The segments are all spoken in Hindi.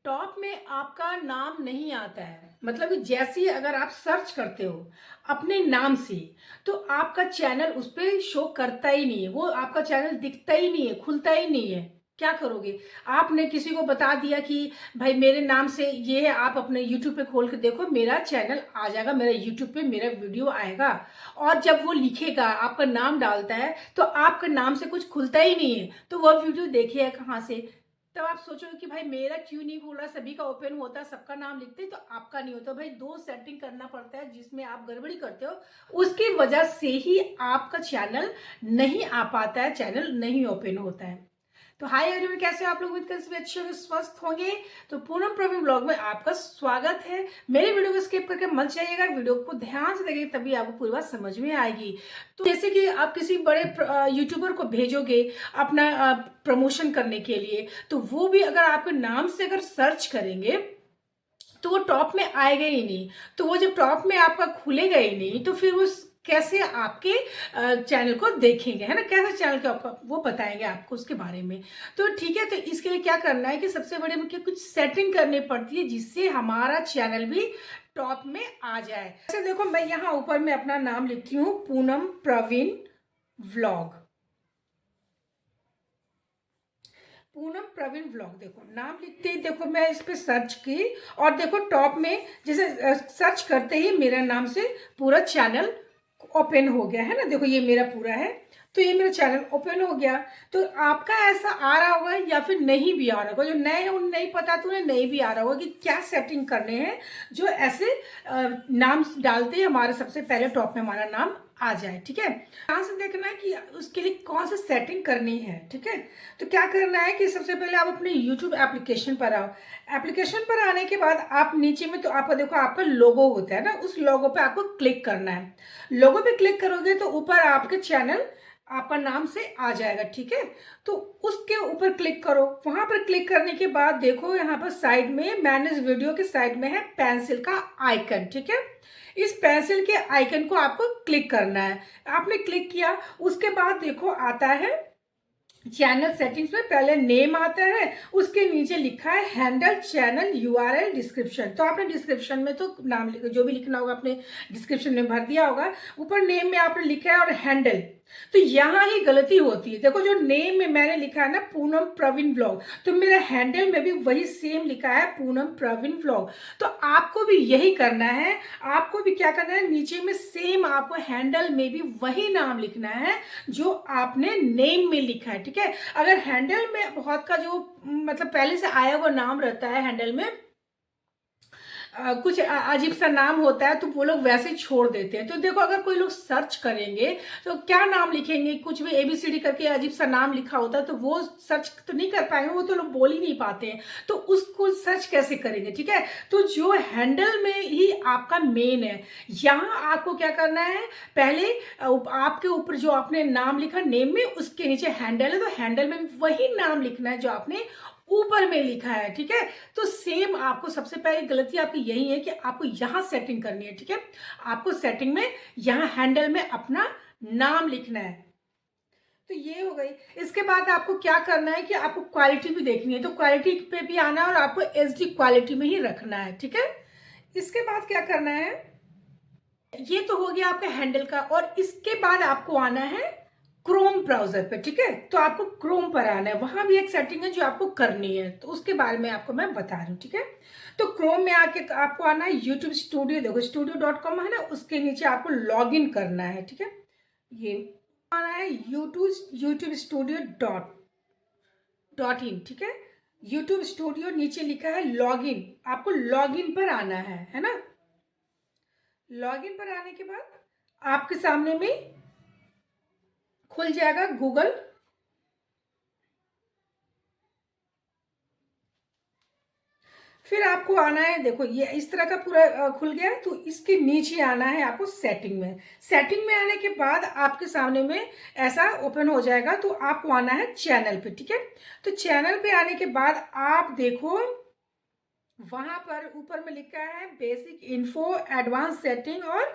टॉप में आपका नाम नहीं आता है, मतलब कि जैसे ही अगर आप सर्च करते हो अपने नाम से, तो आपका चैनल उस पे शो करता ही नहीं है, वो आपका चैनल दिखता ही नहीं है, खुलता ही नहीं है। क्या करोगे? आपने किसी को बता दिया कि भाई मेरे नाम से ये है, आप अपने यूट्यूब पे खोल के देखो, मेरा चैनल आ जाएगा, मेरा यूट्यूब पे मेरा वीडियो आएगा। और जब वो लिखेगा, आपका नाम डालता है, तो आपके नाम से कुछ खुलता ही नहीं है, तो वह वीडियो देखेगा कहाँ से? तब आप सोचोगे कि भाई मेरा क्यों नहीं खुल रहा, सभी का ओपन होता है, सबका नाम लिखते हैं, तो आपका नहीं होता। भाई दो सेटिंग करना पड़ता है, जिसमें आप गड़बड़ी करते हो, उसकी वजह से ही आपका चैनल नहीं आ पाता है, चैनल नहीं ओपन होता है। तो हाय एवरीवन, कैसे हो आप लोग? उम्मीद करते हैं सभी अच्छे होंगे, स्वस्थ होंगे। तो पूनम प्रवीण ब्लॉग में आपका स्वागत है। मेरे वीडियो को स्किप करके मत जाइएगा, वीडियो को ध्यान से देखिए, तभी आपको पूरी बात समझ में आएगी। तो जैसे कि आप किसी बड़े यूट्यूबर को भेजोगे अपना प्रमोशन करने के लिए, तो वो भी अगर आपके नाम से अगर सर्च करेंगे, तो वो टॉप में आएगा ही नहीं। तो वो जब टॉप में आपका खुलेगा ही नहीं, तो फिर वो कैसे आपके चैनल को देखेंगे, है ना? कैसे चैनल को आपका वो बताएंगे आपको उसके बारे में। तो ठीक है, तो इसके लिए क्या करना है कि सबसे बड़े मुख्य कुछ सेटिंग करनी पड़ती है, जिससे हमारा चैनल भी टॉप में आ जाए। जैसे देखो, मैं यहाँ ऊपर में अपना नाम लिखती हूँ, पूनम प्रवीण व्लॉग। पूनम प्रवीण व्लॉग, देखो नाम लिखते ही देखो मैं इस पे सर्च की, और देखो टॉप में जैसे सर्च करते ही मेरा नाम से पूरा चैनल ओपन हो गया, है ना? देखो ये मेरा पूरा है, तो ये मेरा चैनल ओपन हो गया। तो आपका ऐसा आ रहा होगा या फिर नहीं भी आ रहा होगा, जो नए हैं उन्हें नहीं पता, तो उन्हें नहीं भी आ रहा होगा कि क्या सेटिंग करने हैं, जो ऐसे नाम डालते ही हमारे सबसे पहले टॉप में हमारा नाम आ जाए। ठीक है, यहाँ से देखना है कि उसके लिए कौन सी सेटिंग करनी है। ठीक है, तो क्या करना है कि सबसे पहले आप अपने YouTube एप्लीकेशन पर आओ। एप्लीकेशन पर आने के बाद आप नीचे में, तो आपका देखो आपका लोगो होता है ना, उस लोगो पे आपको क्लिक करना है। लोगो पे क्लिक करोगे तो ऊपर आपके चैनल आपका नाम से आ जाएगा। ठीक है, तो उसके ऊपर क्लिक करो। वहां पर क्लिक करने के बाद देखो यहाँ पर साइड में, मैनेज वीडियो के साइड में है पेंसिल का आइकन। ठीक है, इस पेंसिल के आइकन को आपको क्लिक करना है। आपने क्लिक किया, उसके बाद देखो आता है चैनल सेटिंग्स में, पहले नेम आता है, उसके नीचे लिखा है हैंडल, चैनल यूआरएल, डिस्क्रिप्शन। तो आपने डिस्क्रिप्शन में तो नाम जो भी लिखना होगा आपने डिस्क्रिप्शन में भर दिया होगा। ऊपर नेम में आपने लिखा है और हैंडल, तो यहाँ ही गलती होती है। देखो जो नेम में मैंने लिखा है ना पूनम प्रवीण व्लॉग, तो मेरा हैंडल में भी वही सेम लिखा है पूनम प्रवीण व्लॉग। तो आपको भी यही करना है। आपको भी क्या करना है, नीचे में सेम आपको हैंडल में भी वही नाम लिखना है जो आपने नेम में लिखा है। ठीक है, अगर हैंडल में बहुत का जो मतलब पहले से आया हुआ नाम रहता है, हैंडल में कुछ अजीब सा नाम होता है, तो वो लोग वैसे ही छोड़ देते हैं। तो देखो अगर कोई लोग सर्च करेंगे तो क्या नाम लिखेंगे, कुछ भी एबीसीडी करके अजीब सा नाम लिखा होता है, तो वो सर्च तो नहीं कर पाएंगे, वो तो लोग बोल ही नहीं पाते हैं, तो उसको सर्च कैसे करेंगे? ठीक है, तो जो हैंडल में ही आपका मेन है, यहाँ आपको क्या करना है, पहले आपके ऊपर जो आपने नाम लिखा नेम में, उसके नीचे हैंडल है, तो हैंडल में वही नाम लिखना है जो आपने ऊपर में लिखा है। ठीक है, तो सेम आपको सबसे पहले गलती आपकी यही है कि आपको यहां सेटिंग करनी है। ठीक है, आपको सेटिंग में यहां हैंडल में अपना नाम लिखना है। तो ये हो गई। इसके बाद आपको क्या करना है कि आपको क्वालिटी भी देखनी है, तो क्वालिटी पे भी आना है और आपको एचडी क्वालिटी में ही रखना है। ठीक है, इसके बाद क्या करना है, ये तो हो गया आपका हैंडल का, और इसके बाद आपको आना है क्रोम ब्राउजर पे। ठीक है, तो आपको क्रोम पर आना है, वहां भी एक सेटिंग है जो आपको करनी है, तो उसके बारे में आपको मैं बता रही हूँ। ठीक है, तो क्रोम में आके आपको आना है यूट्यूब स्टूडियो, देखो studio.com है ना, उसके नीचे आपको लॉग इन करना है। ठीक है, ये आना है यूट्यूब स्टूडियो डॉट इन। ठीक है, यूट्यूब स्टूडियो नीचे लिखा है लॉग इन, आपको लॉग इन पर आना है ना? लॉग इन पर आने के बाद आपके सामने में खुल जाएगा गूगल। फिर आपको आना है, देखो ये इस तरह का पूरा खुल गया, तो इसके नीचे आना है आपको सेटिंग में। सेटिंग में आने के बाद आपके सामने में ऐसा ओपन हो जाएगा, तो आपको आना है चैनल पे। ठीक है, तो चैनल पे आने के बाद आप देखो वहां पर ऊपर में लिखा है बेसिक इन्फो, एडवांस सेटिंग और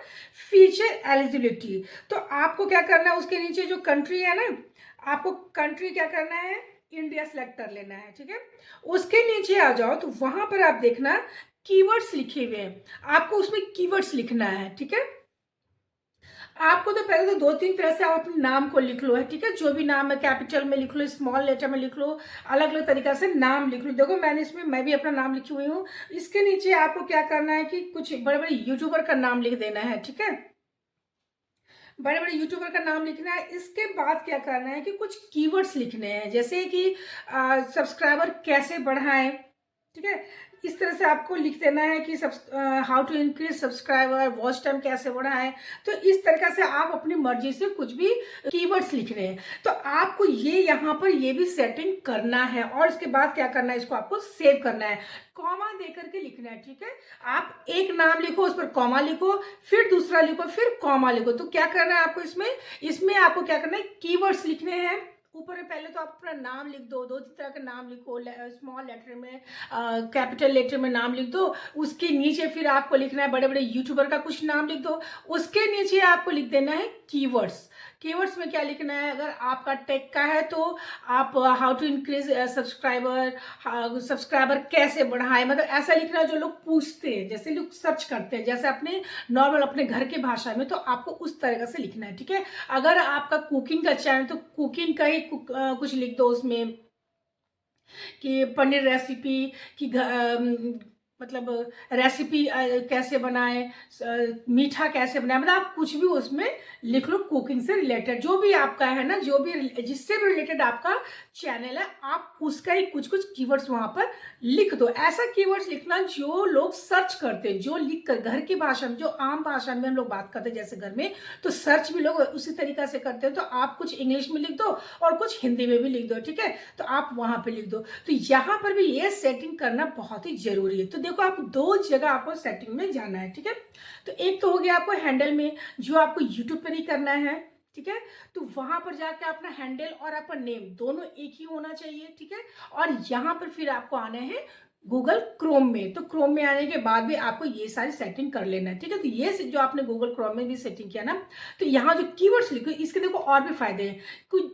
फीचर एलिजिबिलिटी। तो आपको क्या करना है, उसके नीचे जो कंट्री है ना, आपको कंट्री क्या करना है, इंडिया सेलेक्ट कर लेना है, ठीक है। उसके नीचे आ जाओ तो वहां पर आप देखना कीवर्ड्स लिखे हुए हैं, आपको उसमें कीवर्ड्स लिखना है, ठीक है। आपको तो पहले तो 2-3 तरह से आप अपने नाम को लिख लो है, ठीक है। जो भी नाम है कैपिटल में लिख लो, स्मॉल लेटर में लिख लो, अलग अलग तरीका से नाम लिख लो। देखो मैंने इसमें मैं भी अपना नाम लिखी हुई हूँ। इसके नीचे आपको क्या करना है कि कुछ बड़े बड़े यूट्यूबर का नाम लिख देना है, ठीक है। बड़े बड़े यूट्यूबर का नाम लिखना है। इसके बाद क्या करना है कि कुछ कीवर्ड्स लिखने हैं, जैसे कि सब्सक्राइबर कैसे बढ़ाएं, ठीक है। इस तरह से आपको लिख देना है कि how to increase subscriber, watch time कैसे बढ़ाएं। तो इस तरीका से आप अपनी मर्जी से कुछ भी कीवर्ड्स लिख रहे हैं। तो आपको ये यहाँ पर ये भी सेटिंग करना है, और इसके बाद क्या करना है, इसको आपको सेव करना है, कॉमा दे करके लिखना है, ठीक है। आप एक नाम लिखो, उस पर कॉमा लिखो, फिर दूसरा लिखो, फिर कॉमा लिखो। तो क्या करना है आपको इसमें आपको क्या करना है, कीवर्ड्स लिखने हैं। ऊपर में पहले तो आप अपना नाम लिख दो, 2-3 तरह का नाम लिखो, स्मॉल लेटर में, कैपिटल लेटर में नाम लिख दो। उसके नीचे फिर आपको लिखना है बड़े बड़े यूट्यूबर का कुछ नाम लिख दो। उसके नीचे आपको लिख देना है कीवर्ड्स। कीवर्ड्स में क्या लिखना है, अगर आपका टेक का है तो आप हाउ टू इंक्रीज सब्सक्राइबर कैसे बढ़ाए, मतलब ऐसा लिखना है जो लोग पूछते हैं, जैसे लोग सर्च करते हैं, जैसे अपने नॉर्मल अपने घर के भाषा में, तो आपको उस तरह से लिखना है, ठीक है। अगर आपका कुकिंग का चैनल तो कुकिंग का ही कुछ लिख दो उसमें, कि पनीर रेसिपी की मतलब रेसिपी कैसे बनाएं, मीठा कैसे बनाएं, मतलब आप कुछ भी उसमें लिख लो कुकिंग से रिलेटेड, जो भी आपका है ना, जो भी जिससे भी रिलेटेड आपका चैनल है, आप उसका ही कुछ कुछ कीवर्ड्स वहां पर लिख दो। ऐसा कीवर्ड्स लिखना जो लोग सर्च करते हैं, जो लिख कर घर की भाषा में, जो आम भाषा में हम लोग बात करते हैं जैसे घर में, तो सर्च भी लोग उसी तरीका से करते हैं। तो आप कुछ इंग्लिश में लिख दो और कुछ हिंदी में भी लिख दो, ठीक है। तो आप वहां पे लिख दो। तो यहाँ पर भी ये सेटिंग करना बहुत ही जरूरी है। तो देखो आप 2 जगह आपको सेटिंग में जाना है, ठीक है। तो एक तो हो गया आपको हैंडल में, जो आपको यूट्यूब पर ही करना है, ठीक है। तो वहां पर जाके अपना हैंडल और आपका नेम दोनों एक ही होना चाहिए, ठीक है। और यहाँ पर फिर आपको आना है गूगल क्रोम में। तो क्रोम में आने के बाद भी आपको ये सारी सेटिंग कर लेना है, ठीक है। तो ये जो आपने गूगल क्रोम में भी सेटिंग किया ना, तो यहाँ जो कीवर्ड्स लिखो, इसके देखो और भी फायदे हैं।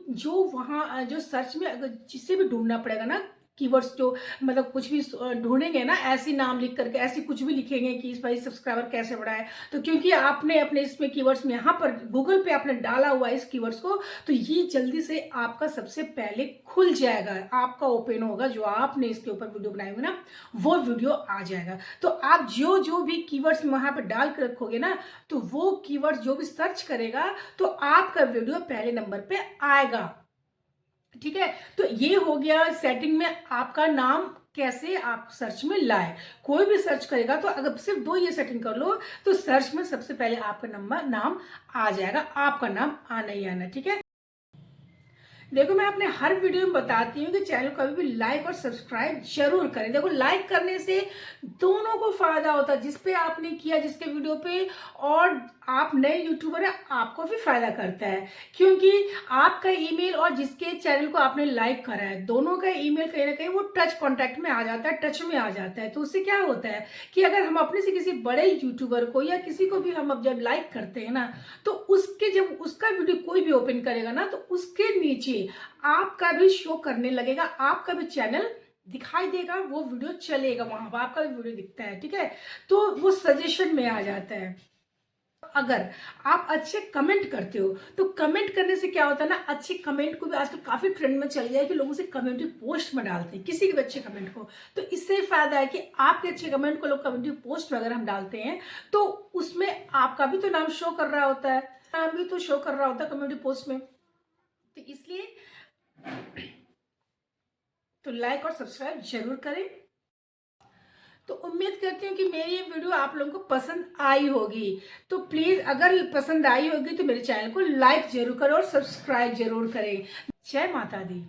जो वहाँ जो सर्च में अगर जिससे भी ढूंढना पड़ेगा ना कीवर्ड्स, जो मतलब कुछ भी ढूंढेंगे ना, ऐसी नाम लिख करके ऐसी कुछ भी लिखेंगे कि इस भाई सब्सक्राइबर कैसे बढ़ाए, तो क्योंकि आपने अपने इसमें कीवर्ड्स में यहाँ पर गूगल पे आपने डाला हुआ है इस कीवर्ड्स को, तो ये जल्दी से आपका सबसे पहले खुल जाएगा, आपका ओपन होगा, जो आपने इसके ऊपर वीडियो बनाए हुए ना, वो वीडियो आ जाएगा। तो आप जो जो भी कीवर्ड्स वहां पर डाल कर रखोगे ना, तो वो कीवर्ड्स जो भी सर्च करेगा, तो आपका वीडियो पहले नंबर पे आएगा, ठीक है। तो ये हो गया सेटिंग में आपका नाम कैसे आप सर्च में लाए। कोई भी सर्च करेगा तो अगर सिर्फ 2 ये सेटिंग कर लो, तो सर्च में सबसे पहले आपका नाम आ जाएगा, आपका नाम आना ही आना, ठीक है। देखो मैं अपने हर वीडियो में बताती हूँ कि चैनल को कभी भी लाइक और सब्सक्राइब जरूर करें। देखो लाइक करने से दोनों को फायदा होता है, जिस पे आपने किया जिसके वीडियो पे, और आप नए यूट्यूबर है आपको भी फायदा करता है, क्योंकि आपका ईमेल और जिसके चैनल को आपने लाइक करा है, दोनों का ईमेल कहीं ना कहीं वो टच कॉन्टैक्ट में आ जाता है, टच में आ जाता है। तो उससे क्या होता है कि अगर हम अपने से किसी बड़े यूट्यूबर को या किसी को भी हम अब जब लाइक करते हैं ना, तो उसके जब उसका वीडियो कोई भी ओपन करेगा ना, तो उसके नीचे आपका भी शो करने लगेगा, आपका भी चैनल दिखाई देगा, वो वीडियो चलेगा, वहां पर आपका भी वीडियो दिखता है, ठीक है। तो वो सजेशन में आ जाता है। अगर आप अच्छे कमेंट करते हो, तो कमेंट करने से क्या होता है ना, अच्छे कमेंट को भी आजकल काफी ट्रेंड में चल गया है कि लोगों से कम्युनिटी पोस्ट में डालते हैं किसी के अच्छे कमेंट को। तो इससे फायदा है कि आपके अच्छे कमेंट को लोग कम्युनिटी पोस्ट में अगर हम डालते हैं, तो उसमें आपका भी तो नाम शो कर रहा होता है, नाम भी तो शो कर रहा होता है कम्युनिटी पोस्ट में। तो इसलिए तो लाइक और सब्सक्राइब जरूर करें। तो उम्मीद करती हूँ कि मेरी ये वीडियो आप लोगों को पसंद आई होगी। तो प्लीज अगर पसंद आई होगी तो मेरे चैनल को लाइक जरूर करें और सब्सक्राइब जरूर करें। जय माता दी।